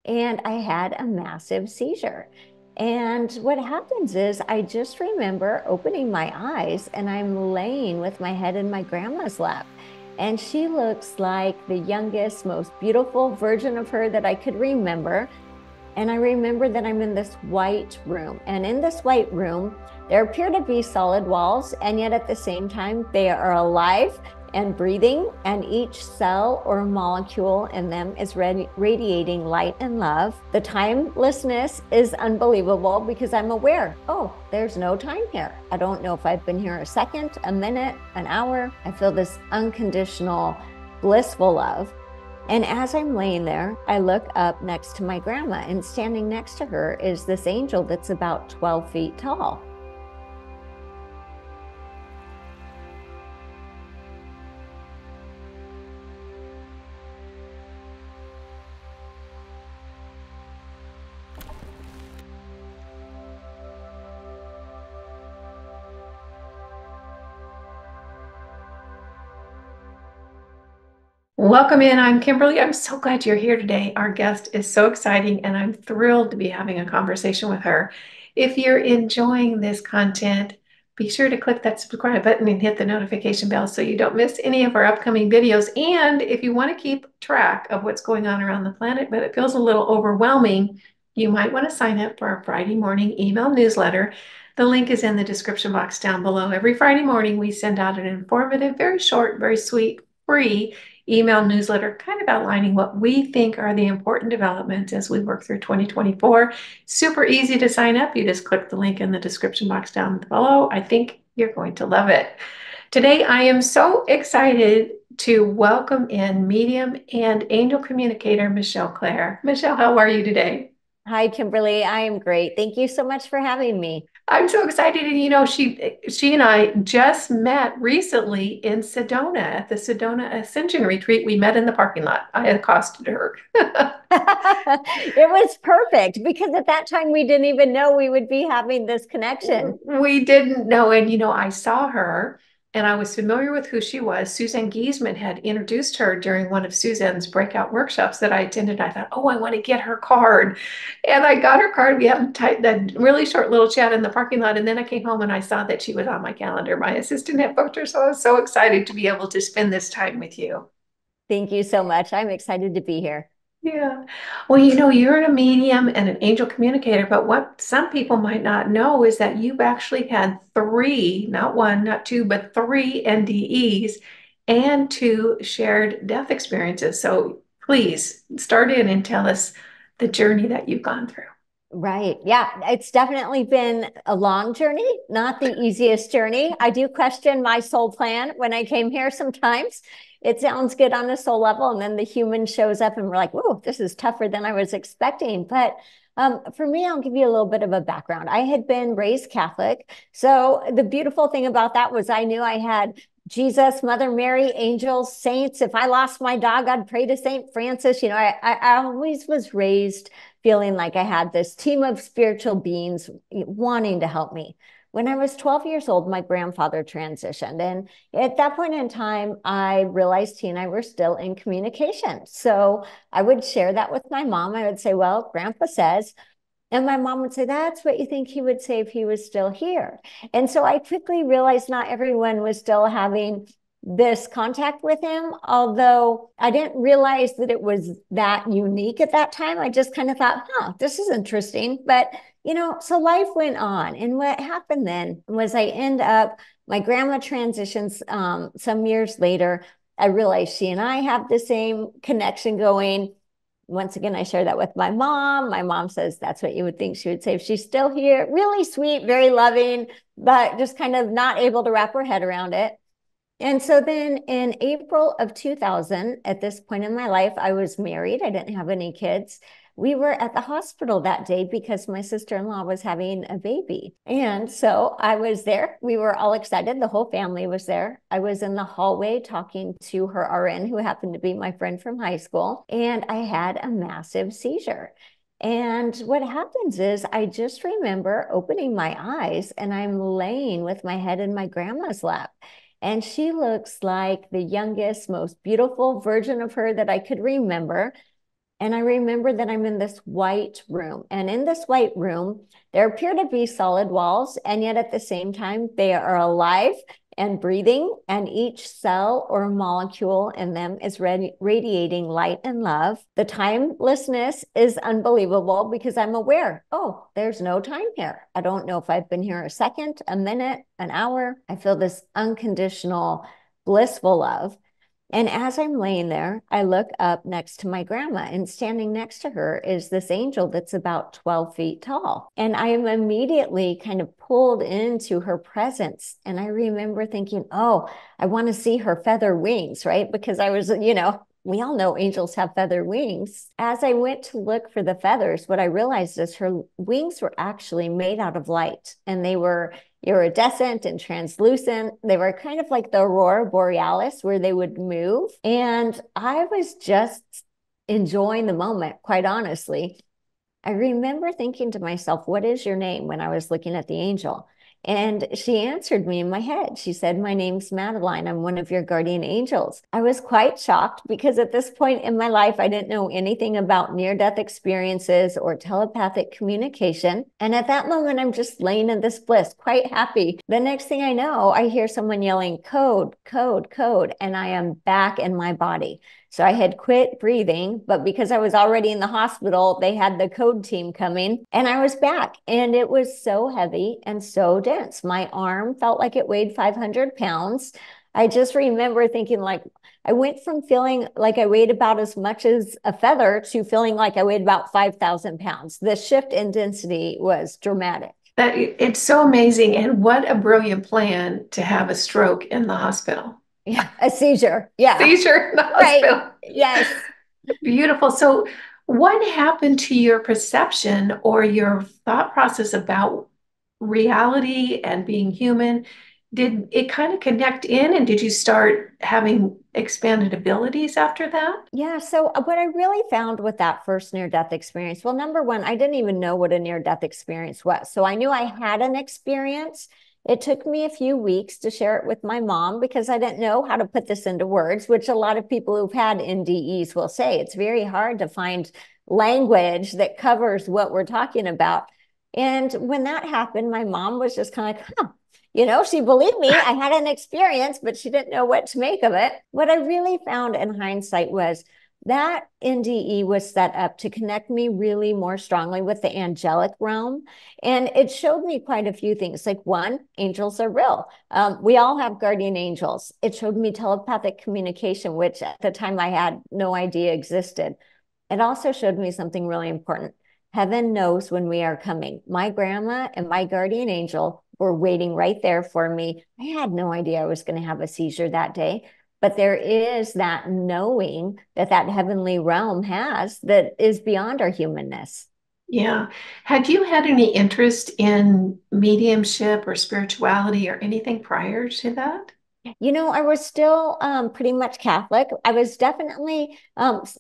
and I had a massive seizure. And what happens is I just remember opening my eyes and I'm laying with my head in my grandma's lap. And she looks like the youngest, most beautiful version of her that I could remember. And I remember that I'm in this white room. And in this white room, there appear to be solid walls, and yet at the same time, they are alive and breathing, and each cell or molecule in them is radiating light and love. The timelessness is unbelievable because I'm aware, oh, there's no time here. I don't know if I've been here a second, a minute, an hour. I feel this unconditional, blissful love. And as I'm laying there, I look up next to my grandma, and standing next to her is this angel that's about 12 feet tall. Welcome in. I'm Kimberly. I'm so glad you're here today. Our guest is so exciting, and I'm thrilled to be having a conversation with her. If you're enjoying this content, be sure to click that subscribe button and hit the notification bell so you don't miss any of our upcoming videos. And if you want to keep track of what's going on around the planet, but it feels a little overwhelming, you might want to sign up for our Friday morning email newsletter. The link is in the description box down below. Every Friday morning, we send out an informative, very short, very sweet, free email newsletter, kind of outlining what we think are the important developments as we work through 2024. Super easy to sign up. You just click the link in the description box down below. I think you're going to love it. Today, I am so excited to welcome in medium and angel communicator, Michelle Clare. Michelle, how are you today? Hi, Kimberly. I am great. Thank you so much for having me. I'm so excited. And she and I just met recently in Sedona at the Sedona Ascension Retreat. We met in the parking lot. I accosted her. It was perfect because at that time we didn't even know we would be having this connection. We didn't know. And, I saw her and I was familiar with who she was. Suzanne Giesman had introduced her during one of Suzanne's breakout workshops that I attended. I thought, oh, I want to get her card. And I got her card. We had that really short little chat in the parking lot. And then I came home and I saw that she was on my calendar. My assistant had booked her. So I was so excited to be able to spend this time with you. Thank you so much. I'm excited to be here. Yeah. Well, you're a medium and an angel communicator, but what some people might not know is that you've actually had three, not one, not two, but three NDEs and two shared death experiences. So please start in and tell us the journey that you've gone through. Right. Yeah. It's definitely been a long journey, not the easiest journey. I do question my soul plan when I came here sometimes. It sounds good on the soul level, and then the human shows up and we're like, whoa, this is tougher than I was expecting. But for me, I'll give you a little bit of a background. I had been raised Catholic. So the beautiful thing about that was I knew I had Jesus, Mother Mary, angels, saints. If I lost my dog, I'd pray to Saint Francis. I always was raised feeling like I had this team of spiritual beings wanting to help me. When I was 12 years old, my grandfather transitioned. And at that point in time, I realized he and I were still in communication. So I would share that with my mom. I would say, well, Grandpa says, and my mom would say, that's what you think he would say if he was still here. And so I quickly realized not everyone was still having this contact with him, although I didn't realize that it was that unique at that time. I just kind of thought, this is interesting. But, so life went on. And what happened then was my grandma transitions some years later. I realized she and I have the same connection going. Once again, I share that with my mom. My mom says that's what you would think she would say if she's still here. Really sweet, very loving, but just kind of not able to wrap her head around it. And so then in April of 2000, at this point in my life, I was married. I didn't have any kids. We were at the hospital that day because my sister-in-law was having a baby. And so I was there. We were all excited. The whole family was there. I was in the hallway talking to her RN, who happened to be my friend from high school. And I had a massive seizure. And what happens is I just remember opening my eyes and I'm laying with my head in my grandma's lap. And she looks like the youngest, most beautiful version of her that I could remember. And I remember that I'm in this white room. And in this white room, there appear to be solid walls. And yet at the same time, they are alive and breathing. And each cell or molecule in them is radiating light and love. The timelessness is unbelievable because I'm aware, oh, there's no time here. I don't know if I've been here a second, a minute, an hour. I feel this unconditional, blissful love. And as I'm laying there, I look up next to my grandma, and standing next to her is this angel that's about 12 feet tall. And I am immediately kind of pulled into her presence. And I remember thinking, oh, I want to see her feather wings, right? Because I was, we all know angels have feather wings. As I went to look for the feathers, what I realized is her wings were actually made out of light, and they were iridescent and translucent. They were kind of like the aurora borealis, where they would move. And I was just enjoying the moment, quite honestly. I remember thinking to myself, what is your name, when I was looking at the angel? And she answered me in my head. She said, my name's Madeline. I'm one of your guardian angels. I was quite shocked because at this point in my life, I didn't know anything about near-death experiences or telepathic communication. And at that moment, I'm just laying in this bliss, quite happy. The next thing I know, I hear someone yelling, code, code, code, and I am back in my body. So I had quit breathing, but because I was already in the hospital, they had the code team coming and I was back. And it was so heavy and so dense. My arm felt like it weighed 500 pounds. I just remember thinking, like, I went from feeling like I weighed about as much as a feather to feeling like I weighed about 5,000 pounds. The shift in density was dramatic. It's so amazing. And what a brilliant plan to have a stroke in the hospital. Yeah, a seizure. Yeah, Seizure in the right. hospital. Yes. Beautiful. So, what happened to your perception or your thought process about reality and being human? Did it kind of connect in, and did you start having expanded abilities after that? Yeah. So what I really found with that first near-death experience, well, number one, I didn't even know what a near-death experience was. So I knew I had an experience. It took me a few weeks to share it with my mom because I didn't know how to put this into words, which a lot of people who've had NDEs will say. It's very hard to find language that covers what we're talking about. And when that happened, my mom was just kind of like, huh, she believed me. I had an experience, but she didn't know what to make of it. What I really found in hindsight was that NDE was set up to connect me really more strongly with the angelic realm. And it showed me quite a few things. Like, one, angels are real. We all have guardian angels. It showed me telepathic communication, which at the time I had no idea existed. It also showed me something really important. Heaven knows when we are coming. My grandma and my guardian angel were waiting right there for me. I had no idea I was going to have a seizure that day, but there is that knowing that that heavenly realm has that is beyond our humanness. Yeah. Had you had any interest in mediumship or spirituality or anything prior to that? I was still pretty much Catholic. I was definitely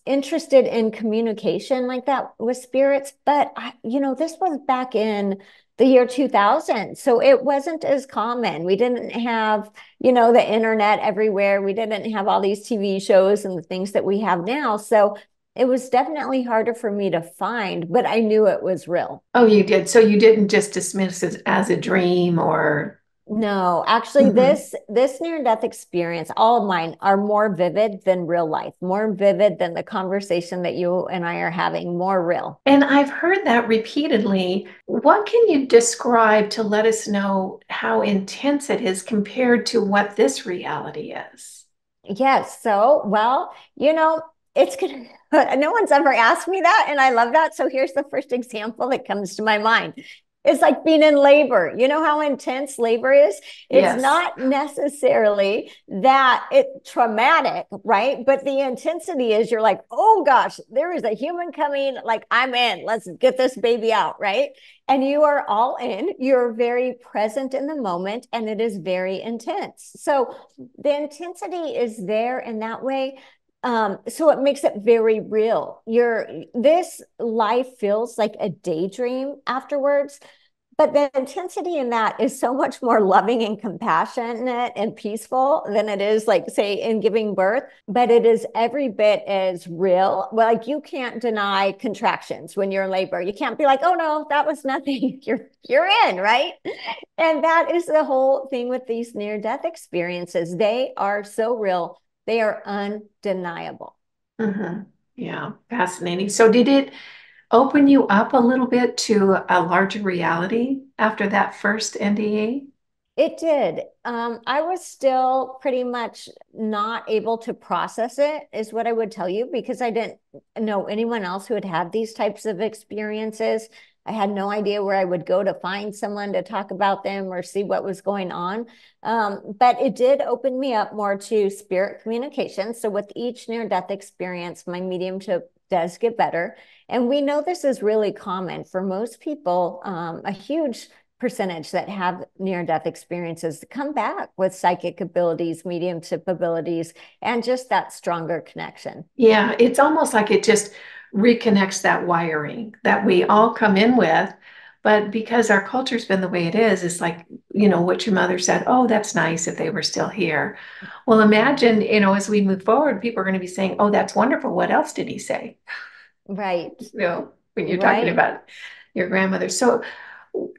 interested in communication like that with spirits, but this was back in the year 2000. So it wasn't as common. We didn't have, the internet everywhere. We didn't have all these TV shows and the things that we have now. So it was definitely harder for me to find, but I knew it was real. Oh, you did. So you didn't just dismiss it as a dream or. No, actually, Mhm. this near-death experience, all of mine are more vivid than real life, more vivid than the conversation that you and I are having, more real. And I've heard that repeatedly. What can you describe to let us know how intense it is compared to what this reality is? Yes. So, well, it's gonna, no one's ever asked me that, and I love that. So here's the first example that comes to my mind. It's like being in labor. You know how intense labor is? It's Yes. not necessarily that it's traumatic, right? But the intensity is you're like, oh gosh, there is a human coming. Like, I'm in. Let's get this baby out, right? And you are all in. You're very present in the moment, and it is very intense. So the intensity is there in that way. So it makes it very real. This life feels like a daydream afterwards, But the intensity in that is so much more loving and compassionate and peaceful than it is, like, say, in giving birth. But it is every bit as real. Well, like, you can't deny contractions when you're in labor. You can't be like, oh no, that was nothing. You're in, right? And that is the whole thing with these near-death experiences. They are so real. They are undeniable. Mm-hmm. Yeah, fascinating. So did it open you up a little bit to a larger reality after that first NDE? It did. I was still pretty much not able to process it, is what I would tell you, because I didn't know anyone else who had had these types of experiences. I had no idea where I would go to find someone to talk about them or see what was going on. But it did open me up more to spirit communication. So with each near-death experience, my mediumship does get better. And we know this is really common for most people. A huge percentage that have near-death experiences come back with psychic abilities, mediumship abilities, and just that stronger connection. Yeah, it's almost like it just reconnects that wiring that we all come in with. But because our culture's been the way it is, it's like, what your mother said, oh, that's nice if they were still here. Well, imagine, as we move forward, people are going to be saying, oh, that's wonderful. What else did he say? Right, When you're talking right. about your grandmother. So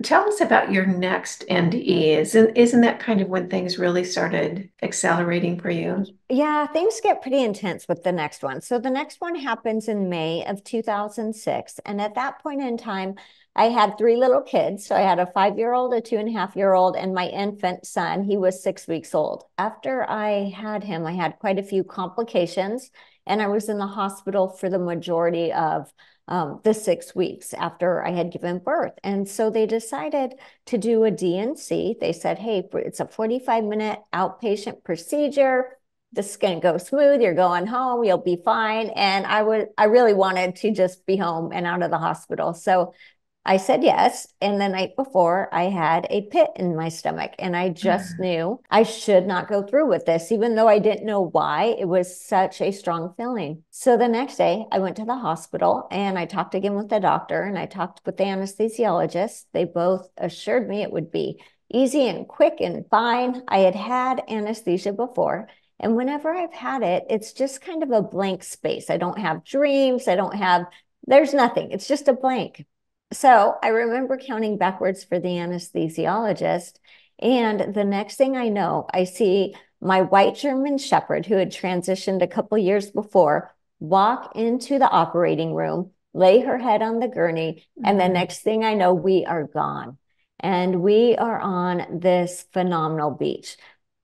tell us about your next NDE. Isn't that kind of when things really started accelerating for you? Yeah, things get pretty intense with the next one. So the next one happens in May of 2006. And at that point in time, I had three little kids. So I had a 5-year-old, a 2.5-year-old, and my infant son. He was 6 weeks old. After I had him, I had quite a few complications, and I was in the hospital for the majority of the 6 weeks after I had given birth. And so they decided to do a DNC. They said, hey, it's a 45-minute outpatient procedure. This is going to go smooth. You're going home. You'll be fine. And I really wanted to just be home and out of the hospital. So I said yes. And the night before, I had a pit in my stomach, and I just knew I should not go through with this, even though I didn't know why. It was such a strong feeling. So the next day, I went to the hospital and I talked again with the doctor and I talked with the anesthesiologist. They both assured me it would be easy and quick and fine. I had had anesthesia before. And whenever I've had it, it's just kind of a blank space. I don't have dreams. There's nothing. It's just a blank. So I remember counting backwards for the anesthesiologist. And the next thing I know, I see my white German Shepherd, who had transitioned a couple years before, walk into the operating room, lay her head on the gurney. And the next thing I know, we are gone. And we are on this phenomenal beach.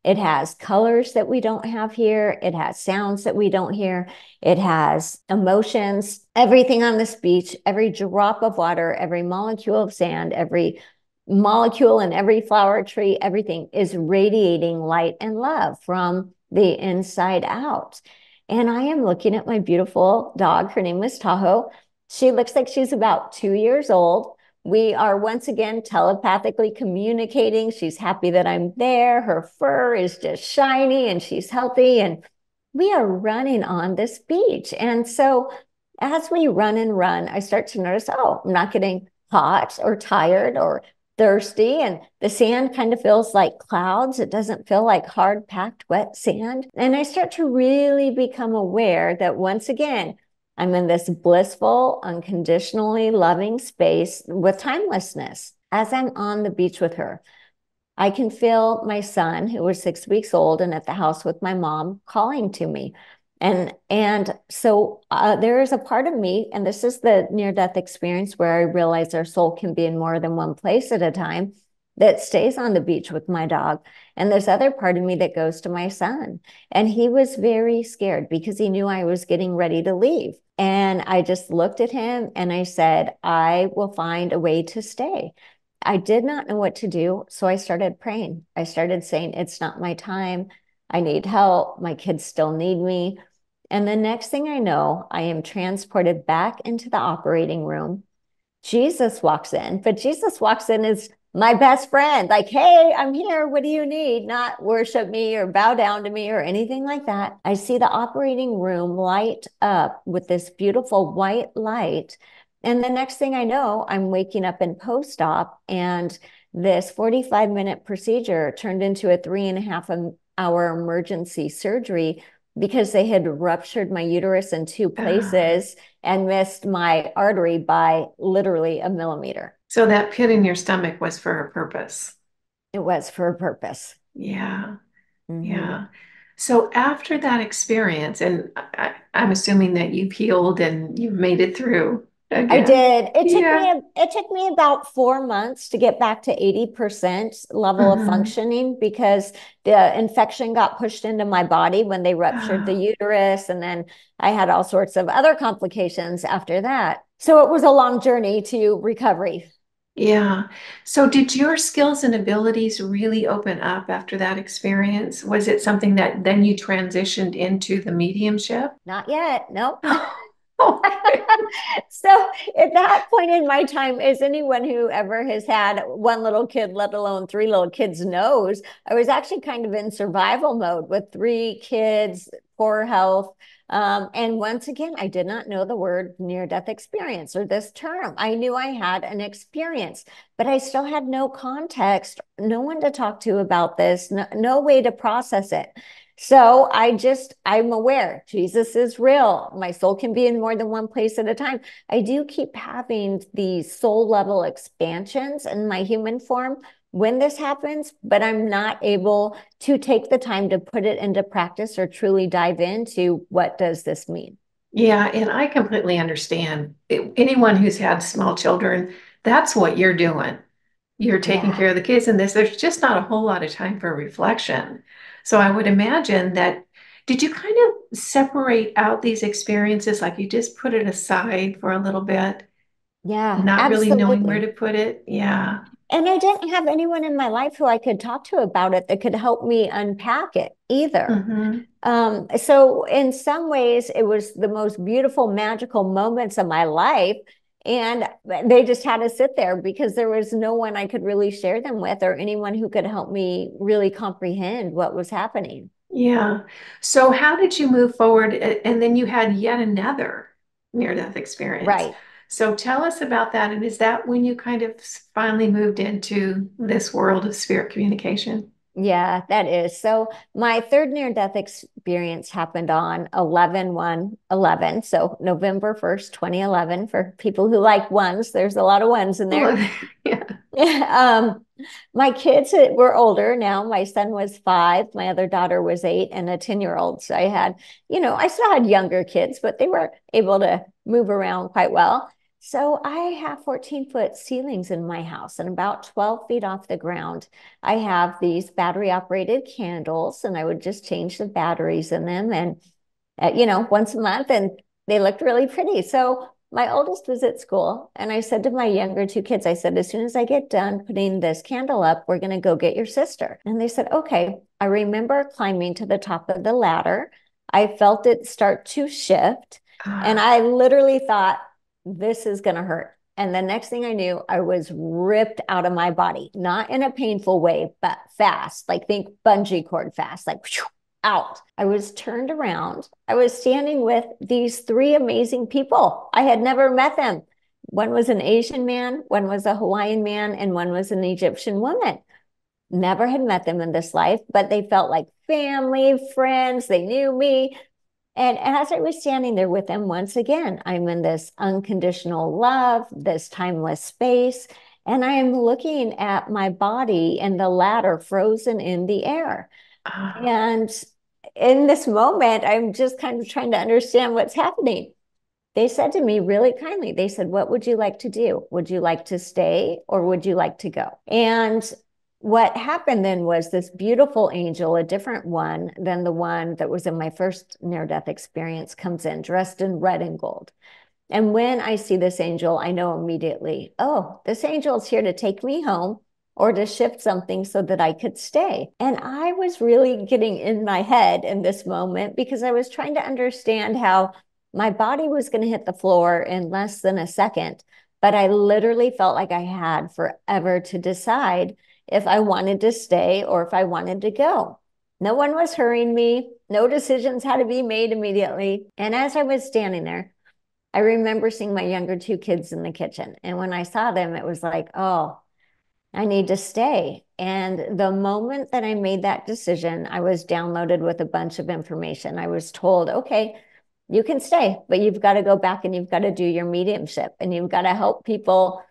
It has colors that we don't have here. It has sounds that we don't hear. It has emotions, everything on this beach, every drop of water, every molecule of sand, every molecule in every flower tree, everything is radiating light and love from the inside out. And I am looking at my beautiful dog. Her name is Tahoe. She looks like she's about 2 years old. We are once again telepathically communicating. She's happy that I'm there. Her fur is just shiny and she's healthy. And we are running on this beach. And so as we run and run, I start to notice, oh, I'm not getting hot or tired or thirsty. And the sand kind of feels like clouds. It doesn't feel like hard packed wet sand. And I start to really become aware that once again, I'm in this blissful, unconditionally loving space with timelessness. As I'm on the beach with her, I can feel my son, who was 6 weeks old and at the house with my mom, calling to me. And so there is a part of me, and this is the near-death experience where I realize our soul can be in more than one place at a time, that stays on the beach with my dog. And there's other part of me that goes to my son. And he was very scared because he knew I was getting ready to leave. And I just looked at him and I said, I will find a way to stay. I did not know what to do. So I started praying. I started saying, it's not my time. I need help. My kids still need me. And the next thing I know, I am transported back into the operating room. Jesus walks in, but Jesus walks in as my best friend, like, hey, I'm here. What do you need? Not worship me or bow down to me or anything like that. I see the operating room light up with this beautiful white light. And the next thing I know, I'm waking up in post-op, and this 45-minute procedure turned into a 3.5 hour emergency surgery because they had ruptured my uterus in two Ah, places and missed my artery by literally a millimeter. so that pit in your stomach was for a purpose. It was for a purpose. Yeah, Mm-hmm. yeah. So after that experience, and I'm assuming that you've healed and you've made it through I again. did. Yeah. It took me about 4 months to get back to 80% level of Hmm. functioning because the infection got pushed into my body when they ruptured the Oh, uterus. And then I had all sorts of other complications after that. So it was a long journey to recovery. yeah. So did your skills and abilities really open up after that experience? Was it something that then you transitioned into the mediumship? Not yet. Nope. Okay. So at that point in my time, as anyone who ever has had one little kid, let alone three little kids, knows, I was actually kind of in survival mode with three kids, poor health. And once again, I did not know the word near death experience or this term. I knew I had an experience, but I still had no context, no one to talk to about this, no way to process it. So I'm aware Jesus is real. My soul can be in more than one place at a time. I do keep having these soul level expansions in my human form when this happens, but I'm not able to take the time to put it into practice or truly dive into what does this mean? Yeah, and I completely understand. Anyone who's had small children, that's what you're doing. You're taking Yeah. care of the kids and this, there's just not a whole lot of time for reflection. So I would imagine that, did you kind of separate out these experiences, like you just put it aside for a little bit, Yeah, not really knowing where absolutely. to put it? Yeah. And I didn't have anyone in my life who I could talk to about it that could help me unpack it either. Hmm. So in some ways, it was the most beautiful, magical moments of my life. And they just had to sit there because there was no one I could really share them with or anyone who could help me really comprehend what was happening. Yeah. So how did you move forward? And then you had yet another near-death experience. Right. So tell us about that. And is that when you kind of finally moved into this world of spirit communication? Yeah, that is. So my third near-death experience happened on 11/1/11. So November 1st, 2011. For people who like ones, there's a lot of ones in there. Yeah. um, my kids were older now. My son was 5, my other daughter was 8, and a 10-year-old. So I had, I still had younger kids, but they were able to move around quite well. So I have 14-foot ceilings in my house and about 12 feet off the ground. I have these battery operated candles, and I would just change the batteries in them and, once a month, and they looked really pretty. So my oldest was at school, and I said to my younger two kids, I said, as soon as I get done putting this candle up, we're going to go get your sister. And they said, okay. I remember climbing to the top of the ladder. I felt it start to shift, and Ah, I literally thought, this is going to hurt. And the next thing I knew, I was ripped out of my body, not in a painful way, but fast, like think bungee cord fast, like whew, out. I was turned around. I was standing with these three amazing people. I had never met them. One was an Asian man, one was a Hawaiian man, and one was an Egyptian woman. Never had met them in this life, but they felt like family, friends. They knew me. And as I was standing there with them, once again, I'm in this unconditional love, this timeless space, and I am looking at my body and the ladder frozen in the air. ah, And in this moment, I'm just kind of trying to understand what's happening. They said to me really kindly, they said, what would you like to do? Would you like to stay or would you like to go? And what happened then was this beautiful angel, a different one than the one that was in my first near death experience, comes in dressed in red and gold. And when I see this angel, I know immediately, oh, this angel is here to take me home or to shift something so that I could stay. And I was really getting in my head in this moment because I was trying to understand how my body was going to hit the floor in less than a second. But I literally felt like I had forever to decide if I wanted to stay or if I wanted to go. No one was hurrying me. No decisions had to be made immediately. And as I was standing there, I remember seeing my younger two kids in the kitchen. And when I saw them, it was like, oh, I need to stay. And the moment that I made that decision, I was downloaded with a bunch of information. I was told, okay, you can stay, but you've got to go back and you've got to do your mediumship and you've got to help people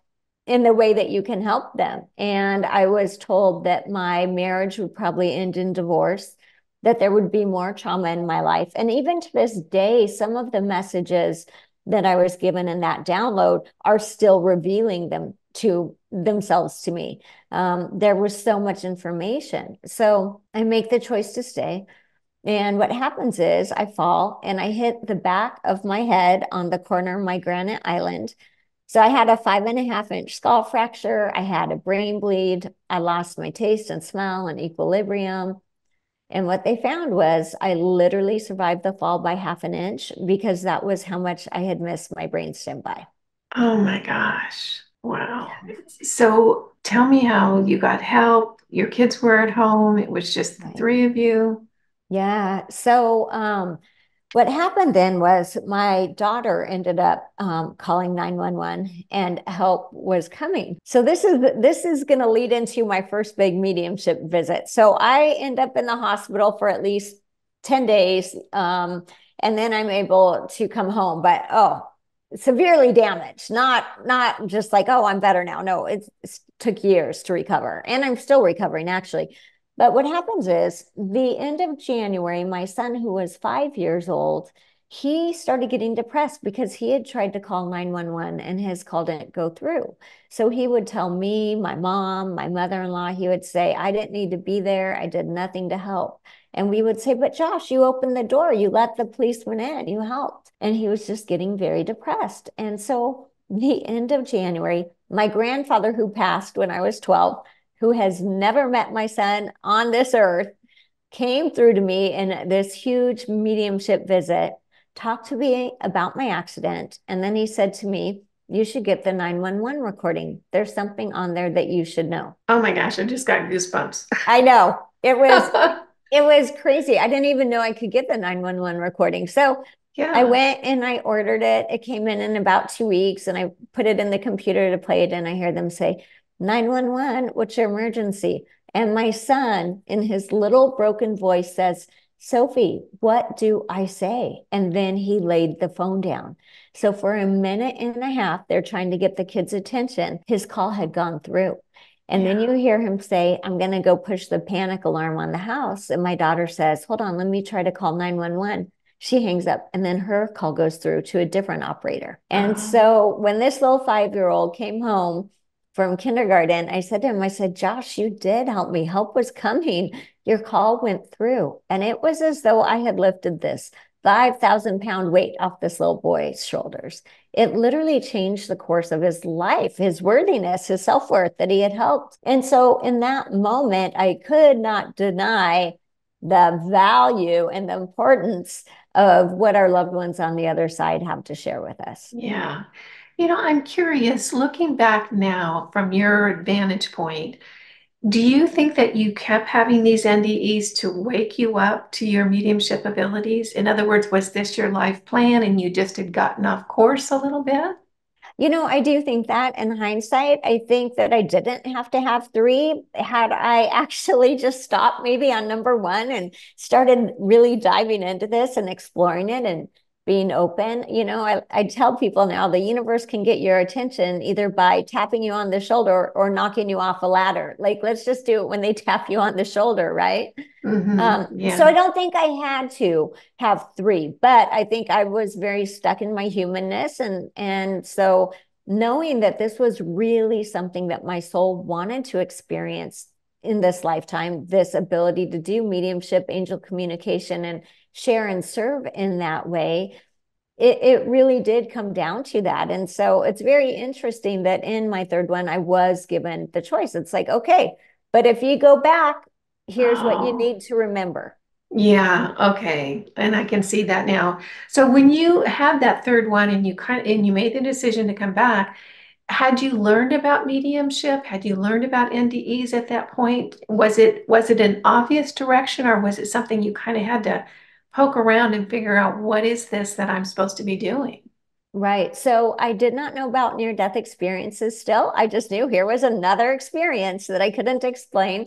in the way that you can help them. And I was told that my marriage would probably end in divorce, that there would be more trauma in my life. And even to this day, some of the messages that I was given in that download are still revealing them to themselves to me. There was so much information. So I make the choice to stay. And what happens is I fall and I hit the back of my head on the corner of my granite island. So I had a 5.5-inch skull fracture. I had a brain bleed. I lost my taste and smell and equilibrium. And what they found was I literally survived the fall by 1/2 inch because that was how much I had missed my brainstem by. Oh my gosh. Wow. So tell me how you got help. Your kids were at home. It was just the Right. three of you. Yeah. So what happened then was my daughter ended up calling 911 and help was coming. So this is going to lead into my first big mediumship visit. So I end up in the hospital for at least 10 days. And then I'm able to come home, but severely damaged, not just like, oh, I'm better now. No, it took years to recover. And I'm still recovering actually. But what happens is the end of January, my son, who was 5 years old, he started getting depressed because he had tried to call 911 and his call didn't go through. So he would tell me, my mom, my mother-in-law, he would say, I didn't need to be there. I did nothing to help. And we would say, but Josh, you opened the door. You let the policeman in. You helped. And he was just getting very depressed. And so the end of January, my grandfather, who passed when I was 12, who has never met my son on this earth, came through to me in this huge mediumship visit, talked to me about my accident. And then he said to me, you should get the 911 recording. There's something on there that you should know. Oh my gosh, I just got goosebumps. I know. It was crazy. I didn't even know I could get the 911 recording. So I Yeah. went and I ordered it. It came in about 2 weeks and I put it in the computer to play it. And I hear them say, 911, what's your emergency? And my son, in his little broken voice, says, Sophie, what do I say? And then he laid the phone down. So for a minute and a half, they're trying to get the kid's attention. His call had gone through. And then Yeah. you hear him say, I'm going to go push the panic alarm on the house. And my daughter says, hold on, let me try to call 911. She hangs up and then her call goes through to a different operator. And Um, so when this little 5-year-old came home from kindergarten, I said to him, I said, Josh, you did help me. Help was coming. Your call went through. And it was as though I had lifted this 5,000-pound weight off this little boy's shoulders. It literally changed the course of his life, his worthiness, his self-worth that he had helped. And so in that moment, I could not deny the value and the importance of what our loved ones on the other side have to share with us. yeah. I'm curious, looking back now from your vantage point, do you think that you kept having these NDEs to wake you up to your mediumship abilities? In other words, was this your life plan and you just had gotten off course a little bit? I do think that in hindsight, I think that I didn't have to have three. Had I actually just stopped maybe on number one and started really diving into this and exploring it and being open, I tell people now the universe can get your attention either by tapping you on the shoulder or knocking you off a ladder. Like, let's just do it when they tap you on the shoulder, right? So I Yeah. don't think I had to have three, but I think I was very stuck in my humanness. And so knowing that this was really something that my soul wanted to experience in this lifetime, this ability to do mediumship, angel communication, and share and serve in that way, it really did come down to that. And so it's very interesting that in my third one, I was given the choice. It's like, okay, but if you go back, here's what you Oh, need to remember. yeah. Okay. And I can see that now. So when you had that third one and you made the decision to come back, had you learned about mediumship? Had you learned about NDEs at that point? Was it an obvious direction or was it something you kind of had to poke around and figure out what is this that I'm supposed to be doing? Right. So I did not know about near-death experiences still. I just knew here was another experience that I couldn't explain.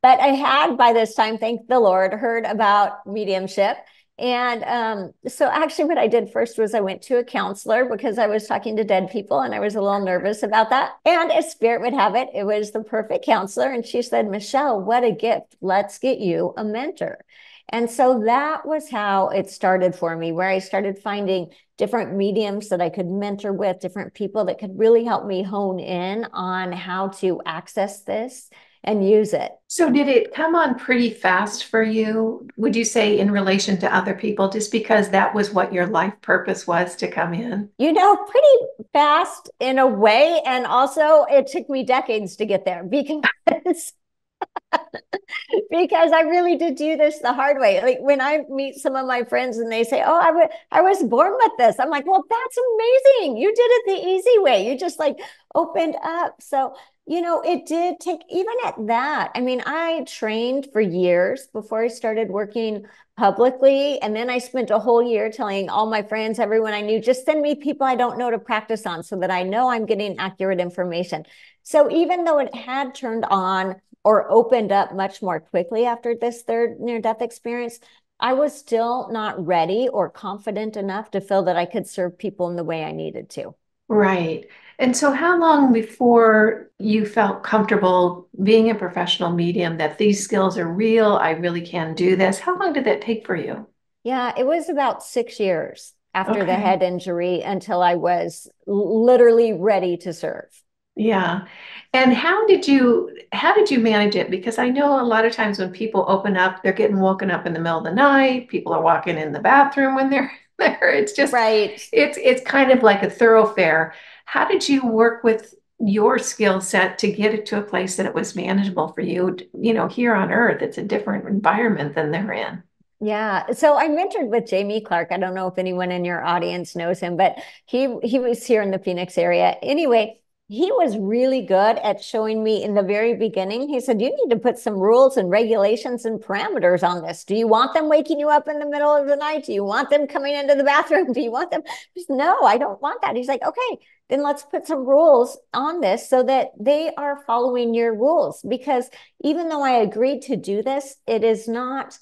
But I had by this time, thank the Lord, heard about mediumship. And so actually what I did first was I went to a counselor because I was talking to dead people and I was a little nervous about that. And as spirit would have it, it was the perfect counselor. And she said, Michelle, what a gift. Let's get you a mentor. And so that was how it started for me, where I started finding different mediums that I could mentor with, different people that could really help me hone in on how to access this and use it. So did it come on pretty fast for you, would you say, in relation to other people, just because that was what your life purpose was to come in? Pretty fast in a way. And also, it took me decades to get there because because I really did do this the hard way. Like when I meet some of my friends and they say, "Oh, I was born with this," I'm like, "Well, that's amazing. You did it the easy way. You just like opened up." So, it did take even at that. I mean, I trained for years before I started working publicly, and then I spent a whole year telling all my friends, everyone I knew, just send me people I don't know to practice on so that I know I'm getting accurate information. So even though it had turned on or opened up much more quickly after this third near-death experience, I was still not ready or confident enough to feel that I could serve people in the way I needed to. Right. And so how long before you felt comfortable being a professional medium that these skills are real, I really can do this? How long did that take for you? Yeah, it was about 6 years after the Okay. head injury until I was literally ready to serve. Yeah. And how did you manage it? Because I know a lot of times when people open up, they're getting woken up in the middle of the night. People are walking in the bathroom when they're there. It's just Right. it's kind of like a thoroughfare. How did you work with your skill set to get it to a place that it was manageable for you? Here on Earth, it's a different environment than they're in. Yeah. So I mentored with Jamie Clark. I don't know if anyone in your audience knows him, but he was here in the Phoenix area. Anyway, he was really good at showing me in the very beginning. He said, "You need to put some rules and regulations and parameters on this. Do you want them waking you up in the middle of the night? Do you want them coming into the bathroom? Do you want them?" No, I don't want that. He's like, "Okay, then let's put some rules on this so that they are following your rules." Because even though I agreed to do this, it is not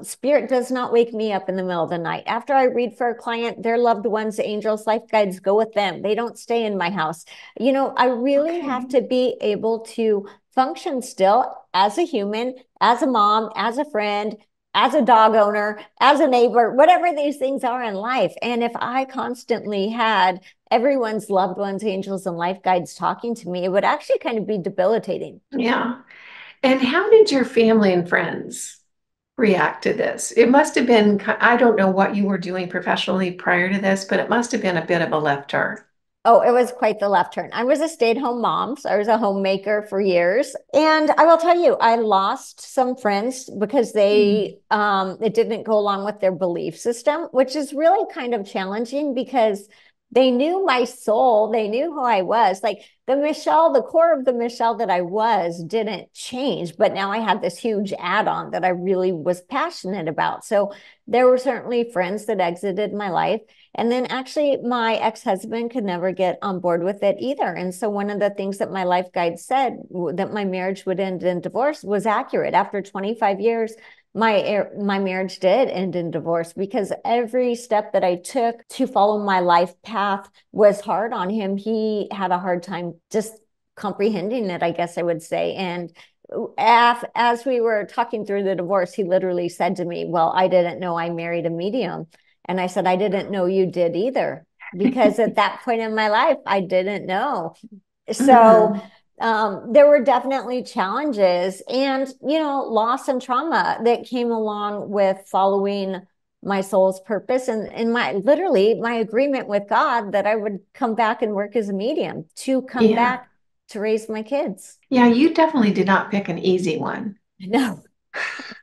spirit does not wake me up in the middle of the night. After I read for a client, their loved ones, angels, life guides go with them. They don't stay in my house. I really Okay. have to be able to function still as a human, as a mom, as a friend, as a dog owner, as a neighbor, whatever these things are in life. And if I constantly had everyone's loved ones, angels, and life guides talking to me, it would actually kind of be debilitating. Yeah. And how did your family and friends react to this? It must have been, I don't know what you were doing professionally prior to this, but it must have been a bit of a left turn. Oh, it was quite the left turn. I was a stay-at-home mom, so I was a homemaker for years. And I will tell you, I lost some friends because Mm. they it didn't go along with their belief system, which is really kind of challenging because they knew my soul, they knew who I was. Like the core of the Michelle that I was didn't change, but now I had this huge add-on that I really was passionate about. So there were certainly friends that exited my life. And then actually, my ex-husband could never get on board with it either. And so one of the things that my life guide said that my marriage would end in divorce was accurate. After 25 years, my marriage did end in divorce because every step that I took to follow my life path was hard on him. He had a hard time just comprehending it, I guess I would say. And as we were talking through the divorce, he literally said to me, "Well, I didn't know I married a medium." And I said, "I didn't know you did either." Because at that point in my life, I didn't know. So Mhm. there were definitely challenges and, loss and trauma that came along with following my soul's purpose and my agreement with God that I would come back and work as a medium to come Yeah. back to raise my kids. Yeah, you definitely did not pick an easy one. No,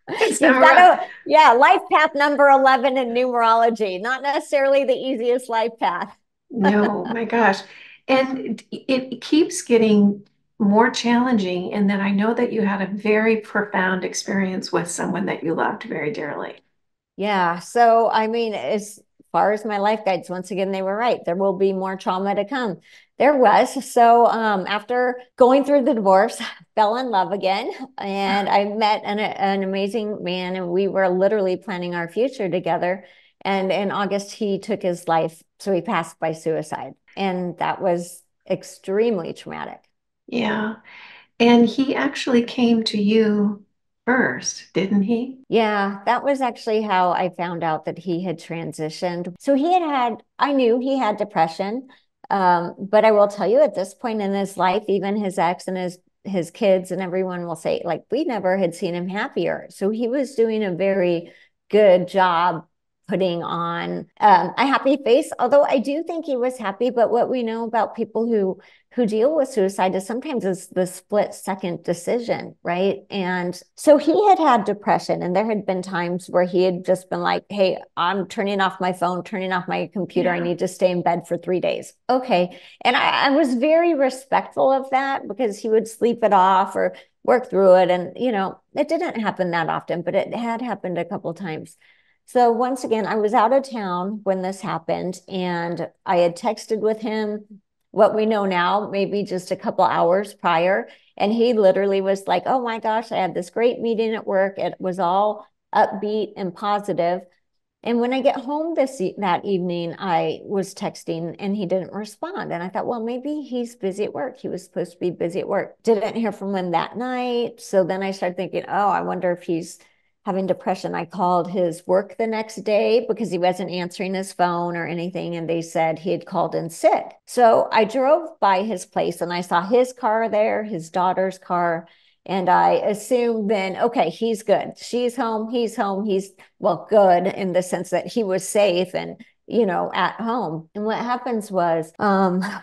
It's you've never got a, to, yeah, life path number 11 in numerology, not necessarily the easiest life path. no, my gosh. And it keeps getting more challenging. And then I know that you had a very profound experience with someone that you loved very dearly. Yeah. So, I mean, as far as my life guides, once again, they were right. There will be more trauma to come. There was. So after going through the divorce, fell in love again, and I met an amazing man, and we were literally planning our future together. And in August, he took his life. So he passed by suicide. And that was extremely traumatic. Yeah. And he actually came to you first, didn't he? Yeah, that was actually how I found out that he had transitioned. So I knew he had depression. But I will tell you at this point in his life, even his ex and his kids and everyone will say, like, we never had seen him happier. So he was doing a very good job putting on a happy face. Although I do think he was happy, but what we know about people who deal with suicide is sometimes it's the split second decision, right? And so he had depression, and there had been times where he had just been like, hey, I'm turning off my phone, turning off my computer. I need to stay in bed for 3 days. Okay. And I was very respectful of that because he would sleep it off or work through it. And, it didn't happen that often, but it had happened a couple of times. So once again, I was out of town when this happened, and I had texted with him what we know now, maybe just a couple hours prior. And he literally was like, oh my gosh, I had this great meeting at work. It was all upbeat and positive. And when I get home that evening, I was texting and he didn't respond. And I thought, well, maybe he's busy at work. He was supposed to be busy at work. Didn't hear from him that night. So then I started thinking, oh, I wonder if he's having depression. I called his work the next day because he wasn't answering his phone or anything. And they said he had called in sick. So I drove by his place and I saw his car there, his daughter's car. And I assumed then, okay, he's good. She's home. He's home. He's, well, good in the sense that he was safe and, at home. And what happens was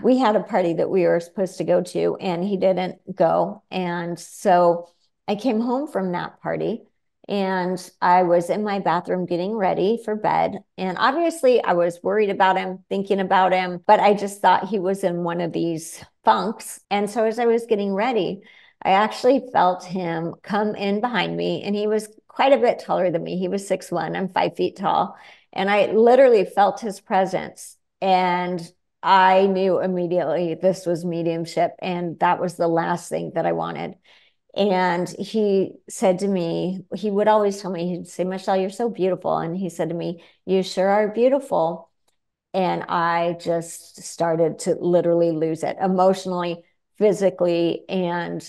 we had a party that we were supposed to go to, and he didn't go. And so I came home from that party, and I was in my bathroom getting ready for bed. And obviously I was worried about him, thinking about him, but I just thought he was in one of these funks. And so as I was getting ready, I actually felt him come in behind me, and he was quite a bit taller than me. He was 6'1". I'm 5 feet tall. And I literally felt his presence. And I knew immediately this was mediumship. And that was the last thing that I wanted. And he said to me, he would always tell me, he'd say, Michelle, you're so beautiful. And he said to me, you sure are beautiful. And I just started to literally lose it emotionally, physically, and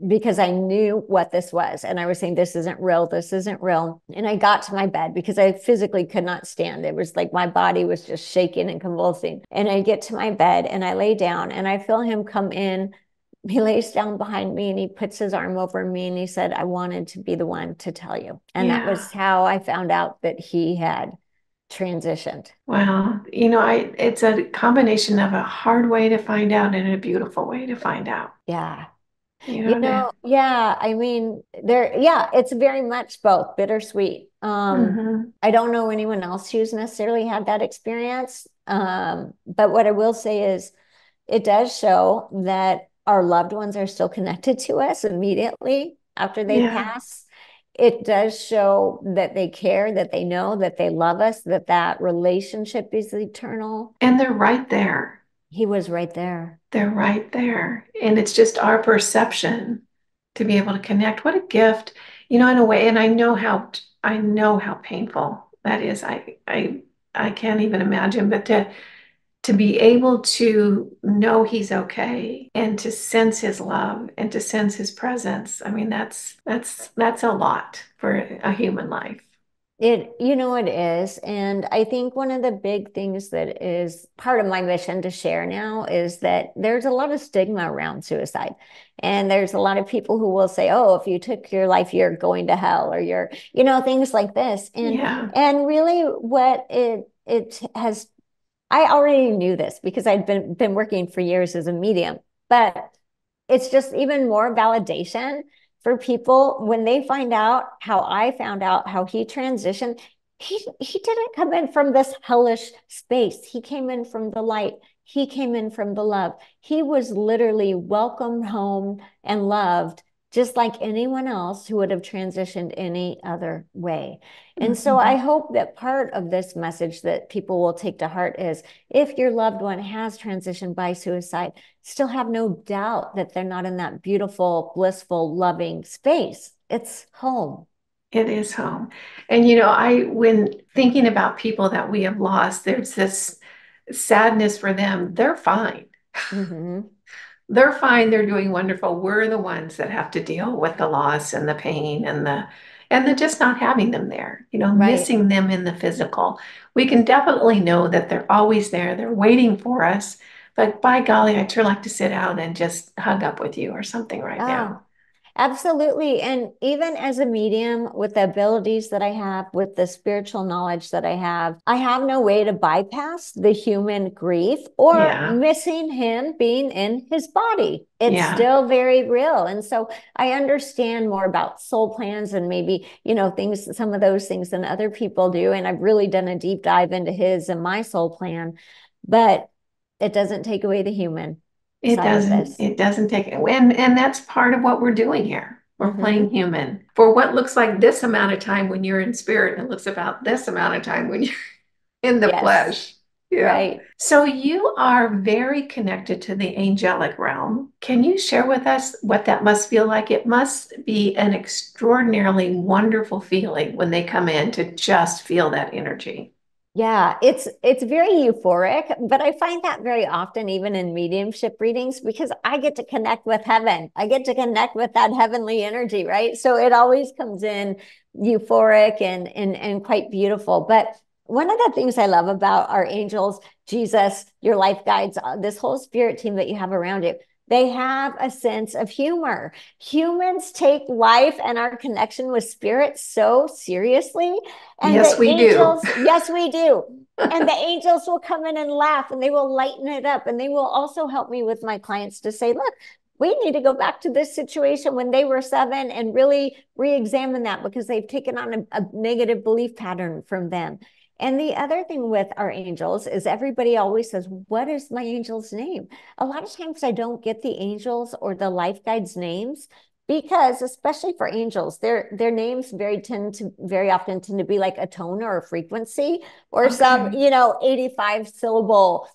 because I knew what this was. And I was saying, this isn't real. This isn't real. And I got to my bed because I physically could not stand. It was like my body was just shaking and convulsing. And I get to my bed and I lay down and I feel him come in. He lays down behind me and he puts his arm over me and he said, I wanted to be the one to tell you. And that was how I found out that he had transitioned. Well, it's a combination of a hard way to find out and a beautiful way to find out. Yeah. You know, Yeah, I mean, it's very much both bittersweet. hmm I don't know anyone else who's necessarily had that experience. But what I will say is it does show that our loved ones are still connected to us immediately after they Yeah. pass. It does show that they care, that they know, that they love us, that relationship is eternal. And they're right there. He was right there. They're right there. And it's just our perception to be able to connect. What a gift, in a way. And I know how painful that is. I can't even imagine, but to be able to know he's okay and to sense his love and to sense his presence. I mean, that's a lot for a human life. It is. And I think one of the big things that is part of my mission to share now is that there's a lot of stigma around suicide. And there's a lot of people who will say, oh, if you took your life, you're going to hell, or things like this. And Yeah. and really what it has, I already knew this because I'd been working for years as a medium, but it's just even more validation for people when they find out how I found out how he transitioned. He didn't come in from this hellish space. He came in from the light. He came in from the love. He was literally welcomed home and loved just like anyone else who would have transitioned any other way. And so I Mhm. hope that part of this message that people will take to heart is if your loved one has transitioned by suicide, still have no doubt that they're not in that beautiful, blissful, loving space. It's home. It is home. And when thinking about people that we have lost, there's this sadness for them. They're fine. Mm-hmm. They're fine. They're doing wonderful. We're the ones that have to deal with the loss and the pain and the just not having them there, Right. missing them in the physical. We can definitely know that they're always there. They're waiting for us. But by golly, I'd sure like to sit down and just hug up with you or something right Oh, now. absolutely. And even as a medium with the abilities that I have, with the spiritual knowledge that I have no way to bypass the human grief or Yeah. missing him being in his body. It's Yeah. still very real. And so I understand more about soul plans and maybe, things, some of those things than other people do. And I've really done a deep dive into his and my soul plan, but it doesn't take away the human It side of doesn't, this. it doesn't take it. And that's part of what we're doing here. We're playing Mm-hmm. human for what looks like this amount of time when you're in spirit, and it looks about this amount of time when you're in the Yes. flesh. Yeah. Right. So you are very connected to the angelic realm. Can you share with us what that must feel like? It must be an extraordinarily wonderful feeling when they come in to just feel that energy. Yeah, it's very euphoric, but I find that very often even in mediumship readings because I get to connect with heaven. I get to connect with that heavenly energy, right? So it always comes in euphoric and quite beautiful. But one of the things I love about our angels, Jesus, your life guides, this whole spirit team that you have around you, they have a sense of humor. Humans take life and our connection with spirit so seriously. And Yes, the we do. angels, yes, we do. And the angels will come in and laugh and they will lighten it up. And they will also help me with my clients to say, look, we need to go back to this situation when they were 7 and really re-examine that because they've taken on a negative belief pattern from them. And the other thing with our angels is everybody always says, what is my angel's name? A lot of times I don't get the angels or the life guides names because especially for angels, their names very often tend to be like a tone or a frequency or some, Okay. 85 syllable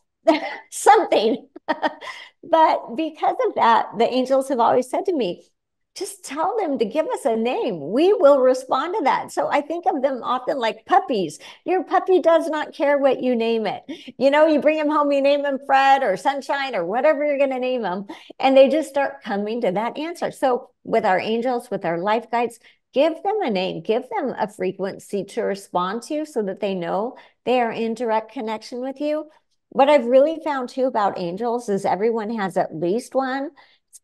something. But because of that, the angels have always said to me, just tell them to give us a name. We will respond to that. So I think of them often like puppies. Your puppy does not care what you name it. You bring him home, you name him Fred or Sunshine or whatever you're going to name him, and they just start coming to that answer. So with our angels, with our life guides, give them a name, give them a frequency to respond to so that they know they are in direct connection with you. What I've really found too about angels is everyone has at least one.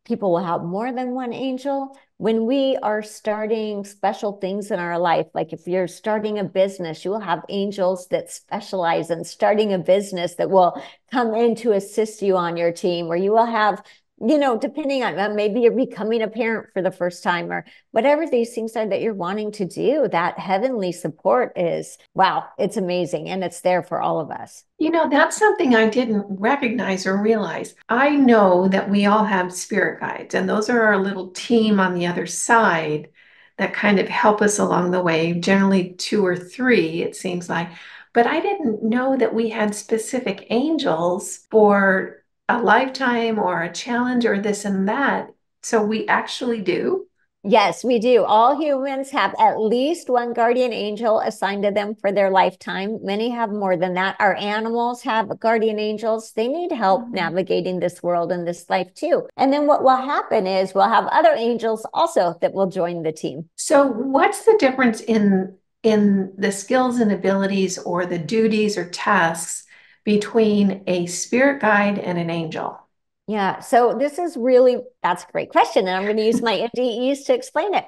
People will have more than one angel. When we are starting special things in our life, like if you're starting a business, you will have angels that specialize in starting a business that will come in to assist you on your team, or you will have, depending on maybe you're becoming a parent for the first time or whatever these things are that you're wanting to do, that heavenly support is, wow, it's amazing. And it's there for all of us. That's something I didn't recognize or realize. I know that we all have spirit guides, and those are our little team on the other side that kind of help us along the way, generally 2 or 3, it seems like. But I didn't know that we had specific angels for a lifetime or a challenge or this and that. So we actually do. Yes, we do. All humans have at least one guardian angel assigned to them for their lifetime. Many have more than that. Our animals have guardian angels. They need help Mhm. navigating this world and this life too. And then what will happen is we'll have other angels also that will join the team. So what's the difference in the skills and abilities or the duties or tasks between a spirit guide and an angel? Yeah, so that's a great question, and I'm going to use my NDEs to explain it.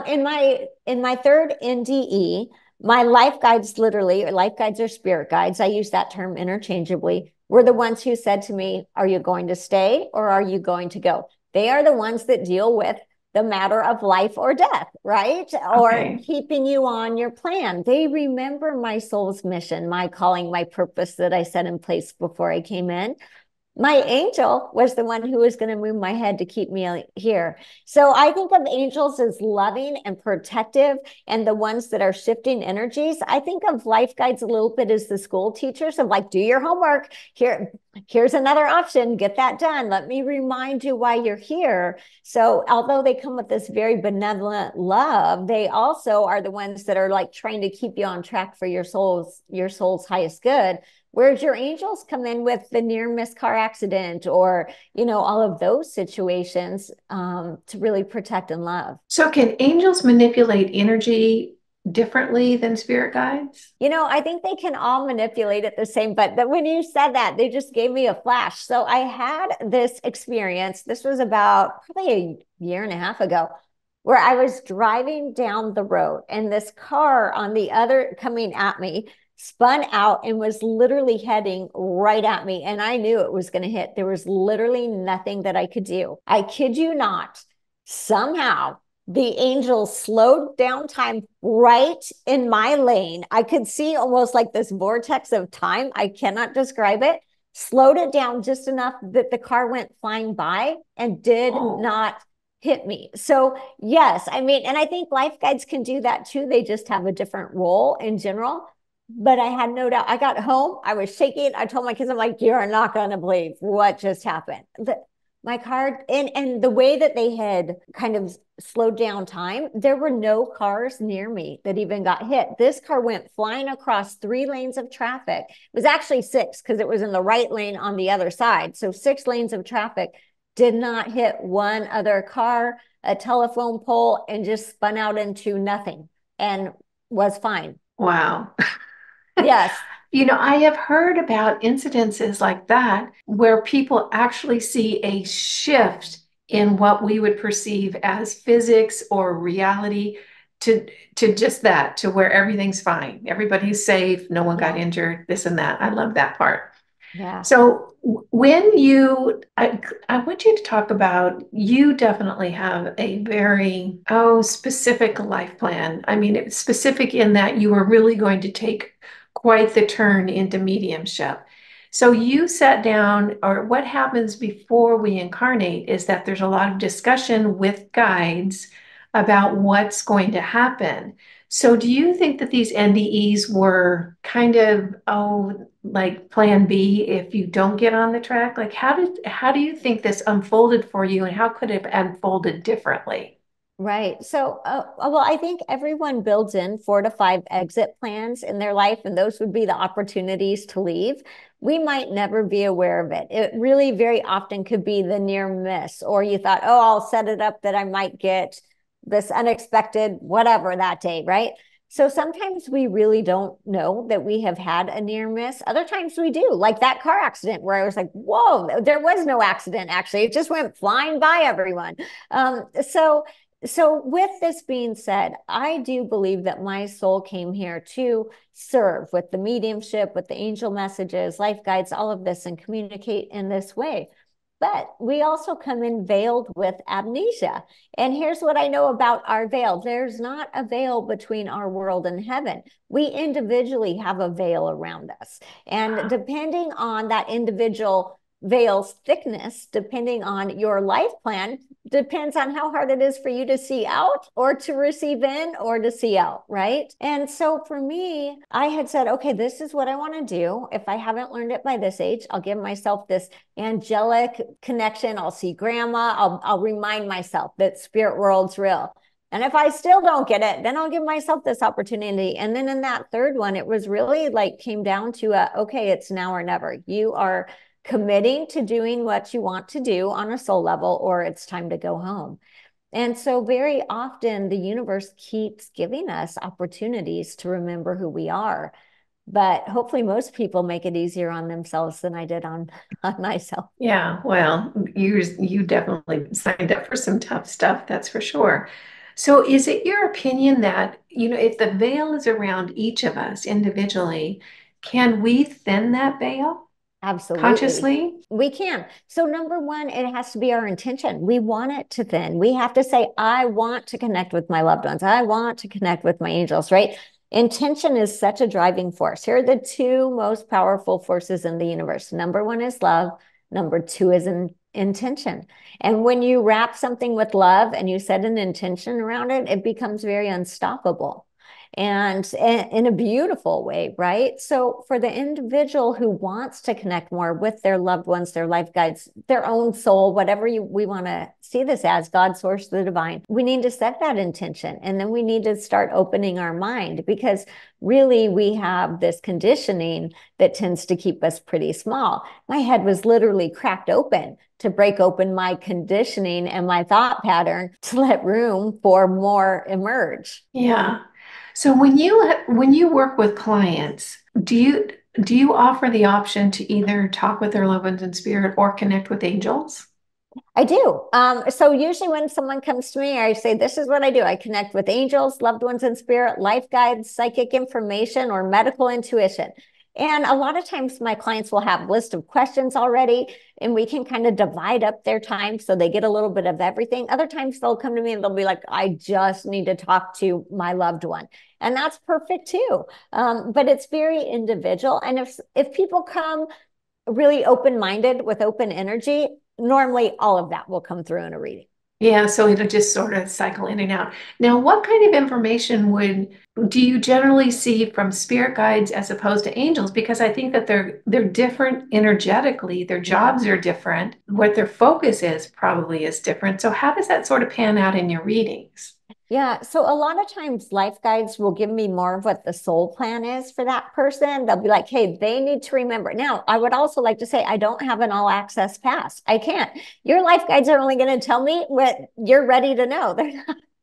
In my third NDE, my life guides, literally, or life guides or spirit guides, I use that term interchangeably, were the ones who said to me, "Are you going to stay or are you going to go?" They are the ones that deal with the matter of life or death, right? Or Okay. keeping you on your plan. They remember my soul's mission, my calling, my purpose that I set in place before I came in. My angel was the one who was going to move my head to keep me here. So I think of angels as loving and protective and the ones that are shifting energies. I think of life guides a little bit as the school teachers of like, do your homework. Here's another option. Get that done. Let me remind you why you're here. So although they come with this very benevolent love, they also are the ones that are like trying to keep you on track for your soul's highest good. Whereas your angels come in with the near miss car accident or, all of those situations to really protect and love. So can angels manipulate energy differently than spirit guides? I think they can all manipulate it the same, but when you said that, they just gave me a flash. So I had this experience. This was about probably a year and a half ago, where I was driving down the road and this car on the other coming at me spun out and was literally heading right at me. And I knew it was going to hit. There was literally nothing that I could do. I kid you not. Somehow the angel slowed down time right in my lane. I could see almost like this vortex of time. I cannot describe it. Slowed it down just enough that the car went flying by and did not hit me. So yes, I mean, and I think life guides can do that too. They just have a different role in general. But I had no doubt. I got home, I was shaking. I told my kids, I'm like, you are not going to believe what just happened. My car, and the way that they had kind of slowed down time, there were no cars near me that even got hit. This car went flying across 3 lanes of traffic. It was actually 6 because it was in the right lane on the other side. So 6 lanes of traffic, did not hit one other car, a telephone pole, and just spun out into nothing and was fine. Wow. Yes. I have heard about incidences like that where people actually see a shift in what we would perceive as physics or reality to just that, to where everything's fine. Everybody's safe, no one got Yeah. injured, this and that. I love that part. Yeah. So I want you to talk about, you definitely have a very, specific life plan. I mean, it's specific in that you were really going to take quite the turn into mediumship. So you sat down, or what happens before we incarnate is that there's a lot of discussion with guides about what's going to happen. So do you think that these NDEs were kind of, like plan B if you don't get on the track? Like how do you think this unfolded for you, and how could it have unfolded differently? Right. So, well, I think everyone builds in 4 to 5 exit plans in their life, and those would be the opportunities to leave. We might never be aware of it. It really very often could be the near miss, or you thought, oh, I'll set it up that I might get this unexpected whatever that day, right? So sometimes we really don't know that we have had a near miss. Other times we do, like that car accident where I was like, whoa, there was no accident, actually. It just went flying by everyone. So with this being said, I do believe that my soul came here to serve with the mediumship, with the angel messages, life guides, all of this, and communicate in this way. But we also come in veiled with amnesia. And here's what I know about our veil. There's not a veil between our world and heaven. We individually have a veil around us. And depending on that individual veil's thickness, depending on your life plan, depends on how hard it is for you to see out or to receive in or to see out, right? And so for me, I had said, okay, this is what I want to do. If I haven't learned it by this age, I'll give myself this angelic connection. I'll see grandma. I'll remind myself that spirit world's real. And if I still don't get it, then I'll give myself this opportunity. And then in that third one, it was really like came down to okay, it's now or never. You are committing to doing what you want to do on a soul level, or it's time to go home. And so very often the universe keeps giving us opportunities to remember who we are. But hopefully most people make it easier on themselves than I did on myself. Yeah, well, you definitely signed up for some tough stuff, that's for sure. So is it your opinion that, if the veil is around each of us individually, can we thin that veil Absolutely. consciously? We can. So number one, it has to be our intention. We want it to thin. We have to say, I want to connect with my loved ones. I want to connect with my angels, right? Intention is such a driving force. Here are the 2 most powerful forces in the universe. Number one is love. Number two is intention. And when you wrap something with love and you set an intention around it, it becomes very unstoppable and in a beautiful way, right? So for the individual who wants to connect more with their loved ones, their life guides, their own soul, whatever we want to see this as, God, source, the divine, we need to set that intention. And then we need to start opening our mind, because really we have this conditioning that tends to keep us pretty small. My head was literally cracked open to break open my conditioning and my thought pattern to let room for more emerge. Yeah. So when you work with clients, do you offer the option to either talk with their loved ones in spirit or connect with angels? I do. So usually when someone comes to me, I say, this is what I do. I connect with angels, loved ones in spirit, life guides, psychic information, or medical intuition. And a lot of times my clients will have a list of questions already, and we can kind of divide up their time so they get a little bit of everything. Other times they'll come to me and they'll be like, I just need to talk to my loved one. And that's perfect too. But it's very individual. And if people come really open-minded with open energy, normally all of that will come through in a reading. Yeah, so it'll just sort of cycle in and out. Now, what kind of information do you generally see from spirit guides as opposed to angels? Because I think that they're different energetically, their jobs are different, what their focus is probably is different. So how does that sort of pan out in your readings? Yeah, so a lot of times life guides will give me more of what the soul plan is for that person. They'll be like, hey, they need to remember. Now, I would also like to say I don't have an all access pass. I can't. Your life guides are only going to tell me what you're ready to know. They're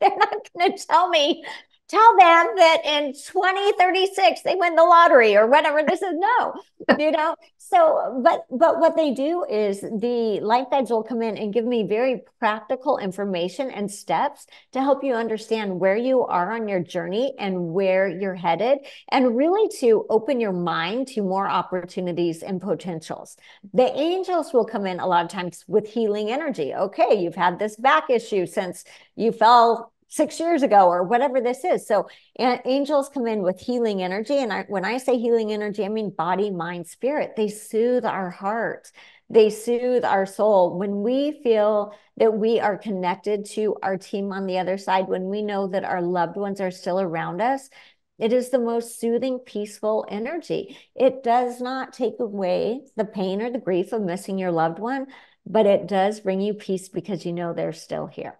not going to tell them that in 2036 they win the lottery or whatever this is. No, so but what they do is the life guides will come in and give me very practical information and steps to help you understand where you are on your journey and where you're headed, and really to open your mind to more opportunities and potentials. The angels will come in a lot of times with healing energy. Okay, you've had this back issue since you fell 6 years ago or whatever this is. So angels come in with healing energy. And when I say healing energy, I mean body, mind, spirit. They soothe our heart. They soothe our soul. When we feel that we are connected to our team on the other side, when we know that our loved ones are still around us, it is the most soothing, peaceful energy. It does not take away the pain or the grief of missing your loved one, but it does bring you peace because you know they're still here.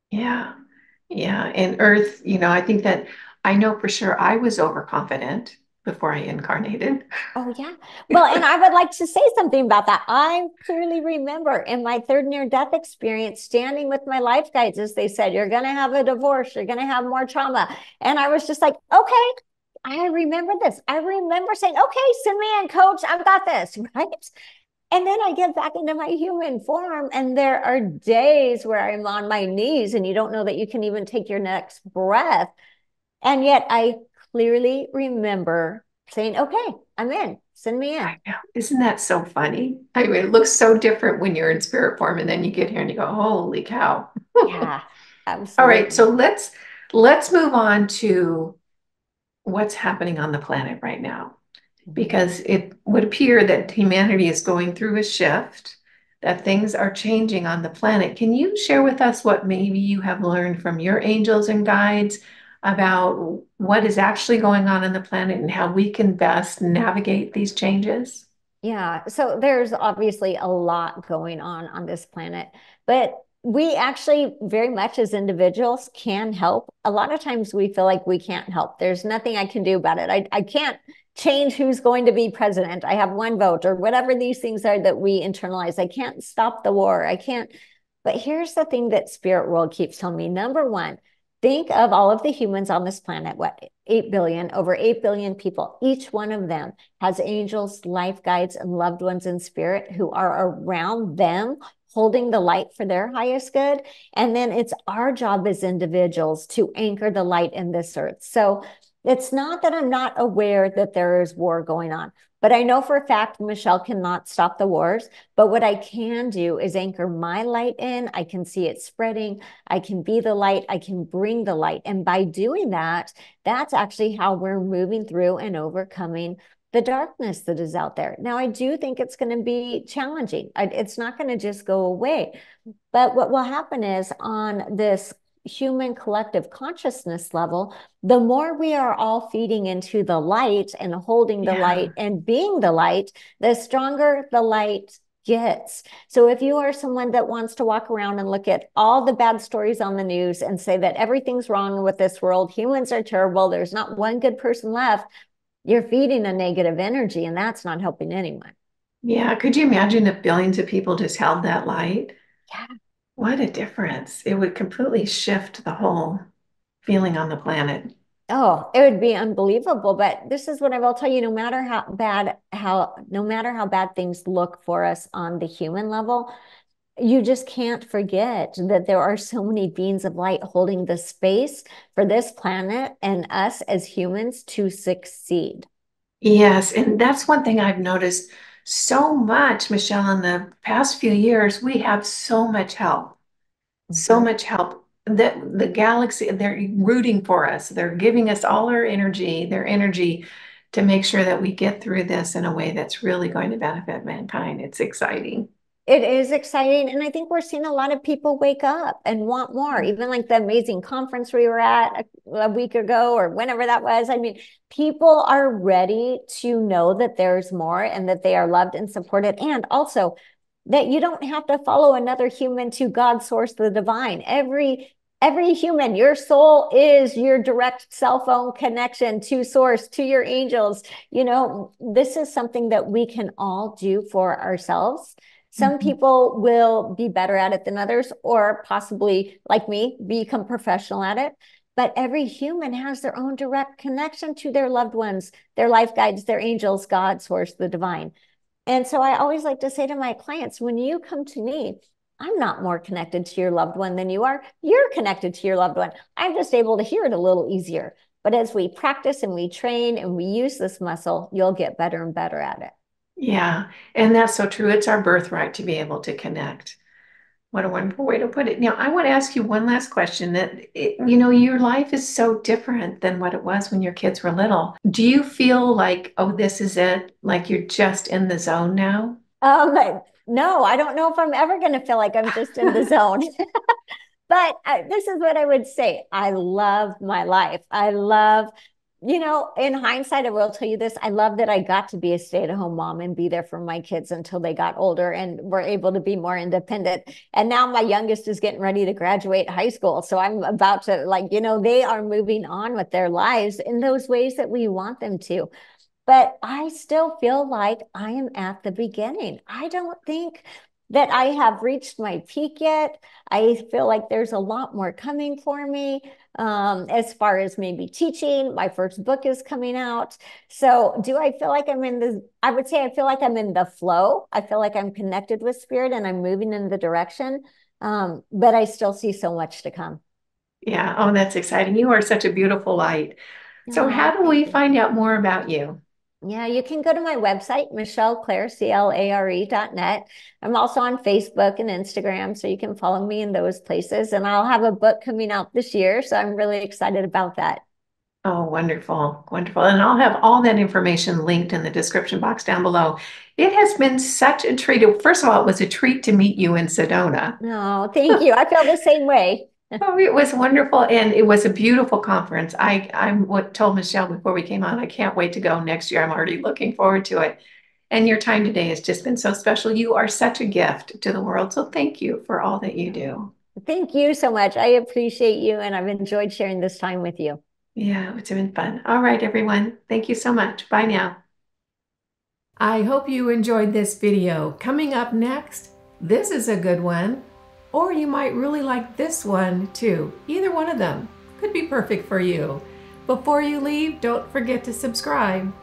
Yeah. Yeah. And Earth, I think that I know for sure I was overconfident before I incarnated. Oh, yeah. Well, and I would like to say something about that. I clearly remember in my third near-death experience standing with my life guides as they said, you're going to have a divorce, you're going to have more trauma. And I was just like, okay, I remember this. I remember saying, okay, send me in, coach. I've got this, right? And then I get back into my human form, and there are days where I'm on my knees and you don't know that you can even take your next breath. And yet I clearly remember saying, okay, I'm in, send me in. I know. Isn't that so funny? I mean, it looks so different when you're in spirit form, and then you get here and you go, holy cow. Yeah, All right, absolutely. so let's move on to what's happening on the planet right now, because it would appear that humanity is going through a shift, that things are changing on the planet. Can you share with us what maybe you have learned from your angels and guides about what is actually going on the planet and how we can best navigate these changes? Yeah, so there's obviously a lot going on this planet, but we actually very much as individuals can help. A lot of times we feel like we can't help. There's nothing I can do about it. I can't change who's going to be president. I have one vote or whatever these things are that we internalize. I can't stop the war. I can't. But here's the thing that Spirit World keeps telling me. Number one, think of all of the humans on this planet, what, 8 billion, over 8 billion people. Each one of them has angels, life guides, and loved ones in spirit who are around them, holding the light for their highest good. And then it's our job as individuals to anchor the light in this earth. So it's not that I'm not aware that there is war going on, but I know for a fact Michelle cannot stop the wars. But what I can do is anchor my light in. I can see it spreading. I can be the light. I can bring the light. And by doing that, that's actually how we're moving through and overcoming the darkness that is out there. Now, I do think it's going to be challenging. It's not going to just go away. But what will happen is on this human collective consciousness level, the more we are all feeding into the light and holding the light and being the light, the stronger the light gets. So if you are someone that wants to walk around and look at all the bad stories on the news and say that everything's wrong with this world, humans are terrible, there's not one good person left, you're feeding a negative energy, and that's not helping anyone. Yeah. Could you imagine if billions of people just held that light? Yeah. What a difference. It would completely shift the whole feeling on the planet. Oh, it would be unbelievable. But this is what I will tell you, no matter how bad things look for us on the human level, you just can't forget that there are so many beings of light holding the space for this planet and us as humans to succeed. Yes, and that's one thing I've noticed so much, Michelle, in the past few years. We have so much help, so Mhm. much help. The galaxy, they're rooting for us. They're giving us all their energy to make sure that we get through this in a way that's really going to benefit mankind. It's exciting. It is exciting. And I think we're seeing a lot of people wake up and want more, even like the amazing conference we were at a week ago or whenever that was. I mean, people are ready to know that there's more and that they are loved and supported. And also that you don't have to follow another human to God, source, the divine. Every human, your soul is your direct cell phone connection to source, to your angels. You know, this is something that we can all do for ourselves. Some Mhm. people will be better at it than others, or possibly, like me, become professional at it. But every human has their own direct connection to their loved ones, their life guides, their angels, God, source, the divine. And so I always like to say to my clients, when you come to me, I'm not more connected to your loved one than you are. You're connected to your loved one. I'm just able to hear it a little easier. But as we practice and we train and we use this muscle, you'll get better and better at it. Yeah, and that's so true. It's our birthright to be able to connect. What a wonderful way to put it. Now, I want to ask you one last question your life is so different than what it was when your kids were little. Do you feel like, oh, this is it? Like you're just in the zone now? No, I don't know if I'm ever going to feel like I'm just in the zone. But this is what I would say. I love my life. I love, in hindsight, I will tell you this. I love that I got to be a stay-at-home mom and be there for my kids until they got older and were able to be more independent. And now my youngest is getting ready to graduate high school. So I'm about to, they are moving on with their lives in those ways that we want them to. But I still feel like I am at the beginning. I don't think that I have reached my peak yet. I feel like there's a lot more coming for me, as far as maybe teaching. My first book is coming out. So, do I feel like I would say I feel like I'm in the flow. I feel like I'm connected with spirit and I'm moving in the direction. But I still see so much to come. Yeah. Oh, that's exciting. You are such a beautiful light. So, Oh, how do thank we you. find out more about you? Yeah, you can go to my website, Michelle Clare, CLARE.net. I'm also on Facebook and Instagram, so you can follow me in those places. And I'll have a book coming out this year, so I'm really excited about that. Oh, wonderful. Wonderful. And I'll have all that information linked in the description box down below. It has been such a treat. First of all, it was a treat to meet you in Sedona. No, thank you. I feel the same way. Oh, it was wonderful, and it was a beautiful conference. I told Michelle before we came on, I can't wait to go next year. I'm already looking forward to it. And your time today has just been so special. You are such a gift to the world. So thank you for all that you do. Thank you so much. I appreciate you, and I've enjoyed sharing this time with you. Yeah, it's been fun. All right, everyone. Thank you so much. Bye now. I hope you enjoyed this video. Coming up next, this is a good one. Or you might really like this one too. Either one of them could be perfect for you. Before you leave, don't forget to subscribe.